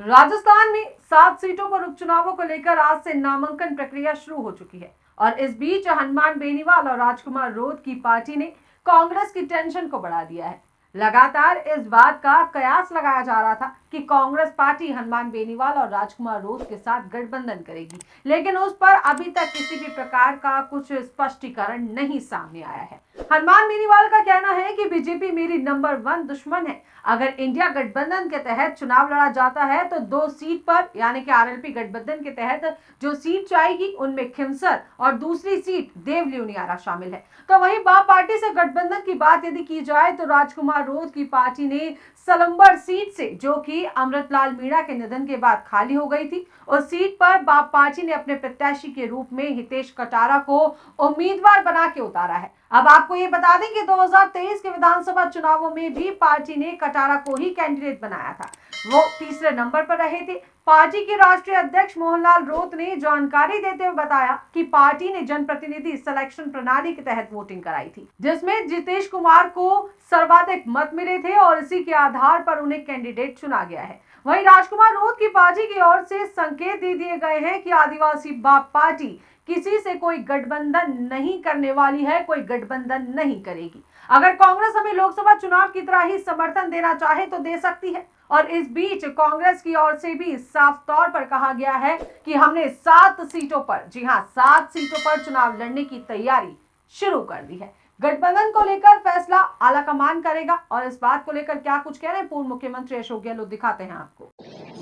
राजस्थान में 7 सीटों पर उपचुनावों को लेकर आज से नामांकन प्रक्रिया शुरू हो चुकी है और इस बीच हनुमान बेनीवाल और राजकुमार रोध की पार्टी ने कांग्रेस की टेंशन को बढ़ा दिया है। लगातार इस बात का कयास लगाया जा रहा था कि कांग्रेस पार्टी हनुमान बेनीवाल और राजकुमार रोध के साथ गठबंधन करेगी, लेकिन उस पर अभी तक किसी भी प्रकार का कुछ स्पष्टीकरण नहीं सामने आया है। हनुमान बेनीवाल का कहना है कि बीजेपी मेरी नंबर 1 दुश्मन है। अगर इंडिया गठबंधन के तहत चुनाव लड़ा जाता है तो 2 सीट पर यानी कि आरएलपी गठबंधन के तहत जो सीट आएगी उनमें खिमसर और दूसरी सीट देवलियोनियारा शामिल है। तो वहीं बाप पार्टी से गठबंधन की बात यदि की जाए तो राजकुमार रोध की पार्टी ने सलम्बर सीट से, जो कि अमृतलाल मीणा के निधन के बाद खाली हो गई थी, उस सीट पर बाप पार्टी ने अपने प्रत्याशी के रूप में हितेश कटारा को उम्मीदवार बना के उतारा है। अब आपको ये बता दें कि 2023 के विधानसभा चुनावों में भी पार्टी ने कटारा को ही कैंडिडेट बनाया था। वो तीसरे नंबर पर रहे थे। पार्टी के राष्ट्रीय अध्यक्ष मोहनलाल रोहत ने जानकारी देते हुए बताया कि पार्टी ने जनप्रतिनिधि सिलेक्शन प्रणाली के तहत वोटिंग कराई थी, जिसमें जितेश कुमार को सर्वाधिक मत मिले थे और इसी के आधार पर उन्हें कैंडिडेट चुना गया है। वहीं राजकुमार रोहत की पार्टी की ओर से संकेत दे दिए गए हैं कि आदिवासी बाप पार्टी किसी से कोई गठबंधन नहीं करने वाली है, कोई गठबंधन नहीं करेगी। अगर कांग्रेस हमें लोकसभा चुनाव की तरह ही समर्थन देना चाहे तो दे सकती है। और इस बीच कांग्रेस की ओर से भी साफ तौर पर कहा गया है कि हमने 7 सीटों पर, जी हां, 7 सीटों पर चुनाव लड़ने की तैयारी शुरू कर दी है। गठबंधन को लेकर फैसला आलाकमान करेगा और इस बात को लेकर क्या कुछ कह रहे हैं पूर्व मुख्यमंत्री अशोक गहलोत, दिखाते हैं आपको।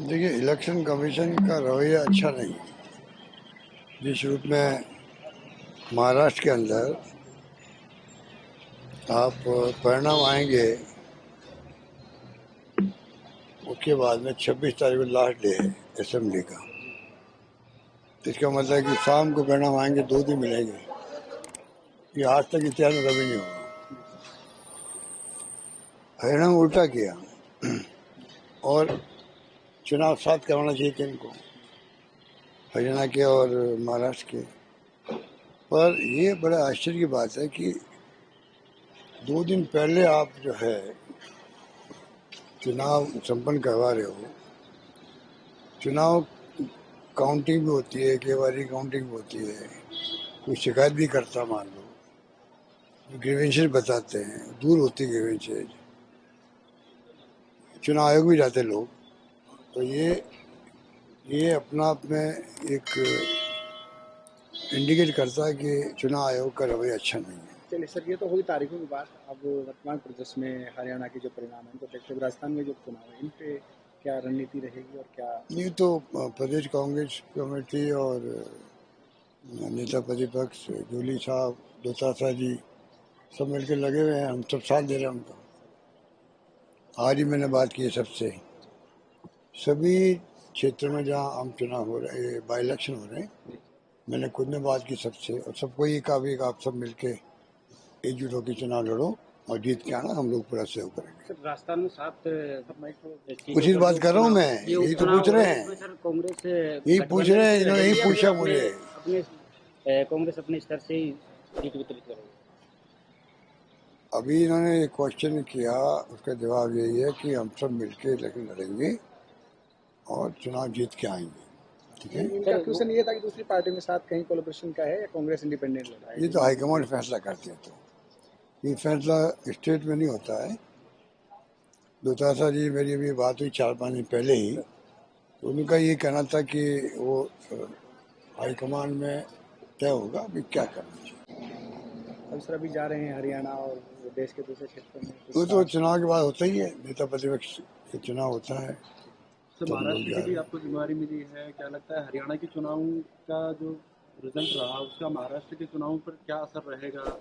देखिए, इलेक्शन कमीशन का रवैया अच्छा नहीं। जिस रूप में महाराष्ट्र के अंदर आप परिणाम आएंगे, उसके बाद में 26 तारीख को लास्ट डे है असेंबली का। इसका मतलब है कि शाम को परिणाम आएंगे, 2 दिन मिलेंगे। ये आज तक इतिहास में कभी नहीं होगा। हरियाणा में उल्टा किया और चुनाव साथ करवाना चाहिए थे इनको, हरियाणा के और महाराष्ट्र के। पर ये बड़ा आश्चर्य की बात है कि 2 दिन पहले आप जो है चुनाव संपन्न करवा रहे हो। चुनाव काउंटिंग भी होती है, कई बार काउंटिंग भी होती है, कोई शिकायत भी करता, मान लो ग्रीवेंसेज बताते हैं, दूर होती ग्रीवेंसेज, चुनाव आयोग भी जाते लोग। तो ये अपना आप में एक इंडिकेट करता है कि चुनाव आयोग का रवैया अच्छा नहीं है। चलिए सर, ये तो हुई तारीखों की बात। अब वर्तमान परिदृश्य में हरियाणा के जो परिणाम हैं, तो देखते हुए राजस्थान में जो चुनाव है, इन पे क्या रणनीति रहेगी और क्या? ये तो प्रदेश कांग्रेस कमेटी और नेता प्रतिपक्ष जूली साहब, दोतासा जी सब मिलकर लगे हुए हैं। हम सब साथ दे रहे हैं उनको। आज ही मैंने बात की है सबसे। सभी क्षेत्रों में जहाँ आम चुनाव हो रहे हैं, बाई इलेक्शन हो रहे हैं, मैंने खुद ने बात की सबसे, और सबको ये कहा भी आप सब मिलके एकजुट होकर चुनाव लड़ो और जीत के आना, हम लोग पूरा सहयोग करेंगे। सर, राजस्थान में 7 उसी बात कर रहा हूँ मैं, यही तो पूछ रहे हैं। कांग्रेस यही पूछ रहे हैं, इन्होंने यही पूछा मुझे। अपने कांग्रेस अपने स्तर से ही सीट वितरित करेगी। अभी इन्होंने एक क्वेश्चन किया, उसका जवाब यही है कि हम सब मिलके इलेक्शन लड़ेंगे और चुनाव जीत के आएंगे। ठीक है, इनका क्वेश्चन ये था कि दूसरी पार्टी में साथ कहीं कोलैबोरेशन का है या कांग्रेस इंडिपेंडेंट लड़ रहा है? ये तो हाईकमांड फैसला करते हैं। तो ये फैसला स्टेट में नहीं होता है। दोतासा जी, मेरी अभी बात हुई 4-5 दिन पहले ही, तो उनका ये कहना था कि वो हाईकमांड में तय होगा अभी क्या करना चाहिए। अब सर, अभी जा रहे हैं हरियाणा और देश के दूसरे क्षेत्रों में, वो तो चुनाव के बाद होता ही है, नेता प्रतिपक्ष के चुनाव होता है। तो महाराष्ट्र की भी आपको जिम्मेवारी मिली है, क्या लगता है हरियाणा के चुनाव का जो रिजल्ट रहा उसका महाराष्ट्र के चुनाव पर क्या असर रहेगा,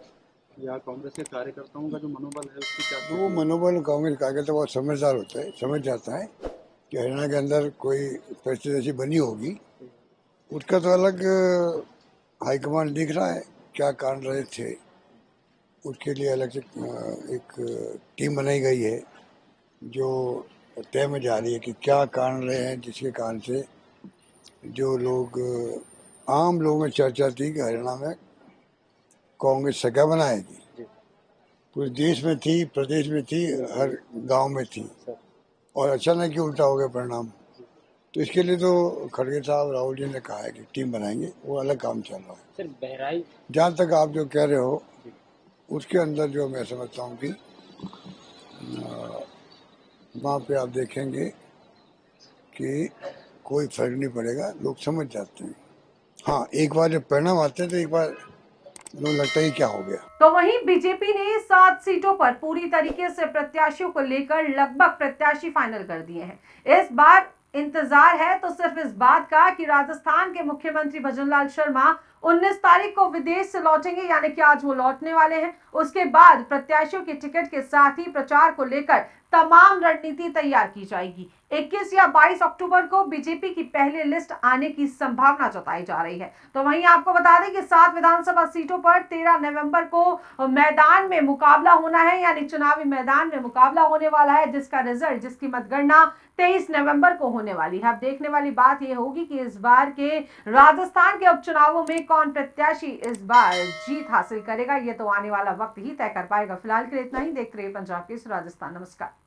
या कांग्रेस के कार्यकर्ताओं का जो मनोबल है उसकी क्या? वो मनोबल कांग्रेस कार्यकर्ता बहुत समझदार होता है, समझ जाता है कि हरियाणा के अंदर कोई परिस्थिति ऐसी बनी होगी। उसका तो अलग हाईकमांड दिख रहा है, क्या कारण रहे थे, उसके लिए अलग से एक टीम बनाई गई है जो तय में जा रही है कि क्या कारण रहे हैं जिसके कारण से जो लोग, आम लोगों में चर्चा थी कि हरियाणा में कांग्रेस सगा बनाएगी, पूरे देश में थी, प्रदेश में थी, हर गांव में थी, और अचानक ही उल्टा हो गया परिणाम। तो इसके लिए तो खड़गे साहब राहुल जी ने कहा है कि टीम बनाएंगे, वो अलग काम चल रहा है। सर बहराइच जहाँ तक आप जो कह रहे हो उसके अंदर जो मैं समझता हूँ कि वहाँ पे आप देखेंगे कि कोई फर्क नहीं पड़ेगा, लोग समझ जाते हैं। हाँ, एक बार जब परिणाम आते हैं तो एक बार लोग लगता है क्या हो गया। तो वहीं बीजेपी ने 7 सीटों पर पूरी तरीके से प्रत्याशियों को लेकर लगभग प्रत्याशी फाइनल कर दिए हैं। इस बार इंतजार है तो सिर्फ इस बात का कि राजस्थान के मुख्यमंत्री भजनलाल शर्मा 19 तारीख को विदेश से लौटेंगे, यानी कि आज वो लौटने वाले हैं। उसके बाद प्रत्याशियों के टिकट के साथ ही प्रचार को लेकर तमाम रणनीति तैयार की जाएगी। 21 या 22 अक्टूबर को बीजेपी की पहली लिस्ट आने की संभावना जताई जा रही है। तो वहीं आपको बता दें कि 7 विधानसभा सीटों पर 13 नवंबर को मैदान में मुकाबला होना है, यानी चुनावी मैदान में मुकाबला होने वाला है, जिसका रिजल्ट, जिसकी मतगणना 23 नवंबर को होने वाली है। अब देखने वाली बात यह होगी कि इस बार के राजस्थान के उपचुनावों में कौन प्रत्याशी इस बार जीत हासिल करेगा, ये तो आने वाला वक्त ही तय कर पाएगा। फिलहाल के लिए इतना ही। देखते रहिए पंजाब केसरी राजस्थान। नमस्कार।